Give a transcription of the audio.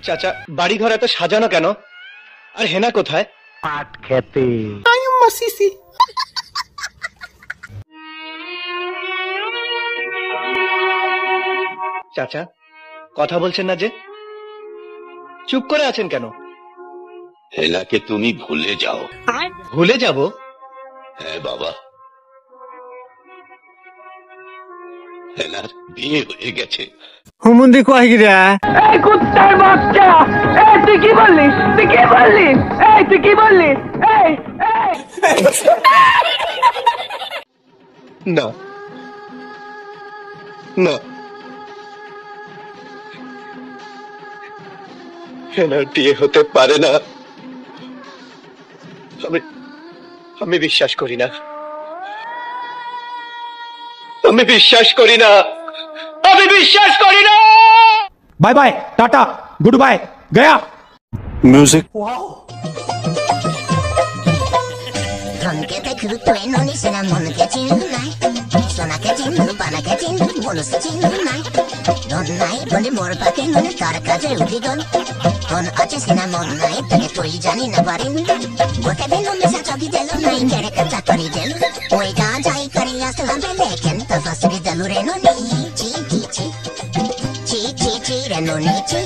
চাচা, বাড়ি ঘর এত সাজানো কেন? আর হেনা কোথায়? পাট খেতে। চাচা, কথা বলছেন না যে? চুপ করে আছেন কেন? হেনাকে তুমি ভুলে যাও। ভুলে যাব? হ্যাঁ বাবা, হেনার বিয়ে হয়ে গেছে। হুমুন্দি কয় গিরা? এই কুত্তার বাচ্চা, এই তুই কি বললি? তুই কি বললি? এই তুই কি বললি? এই না না, হেনার বিয়ে হতে পারে না। আমি বিশ্বাস করি না। আমি বিশ্বাস করি না। আমি বিশ্বাস করি না। Bye bye, tata, good bye, Gaya. Music. ধনকে দেখু তুই ননি সেনা মনকে চিনু নাই সোনাকে চিনু বানাকে চিনু বনস চিনু নাই ধন নাই বলে মোর পাকে মনে তার কাজে উঠি গল ধন আছে সেনা মন নাই তাকে তুই জানি না পারিন গোটে দিন মিশা চকি দেল নাই কেড়ে কাটা করি দেল ওই যা যাই করি আসলাম লেখেন তো ফসরি দেলু রে ননি চি চি চি চি চি চি রে ননি চি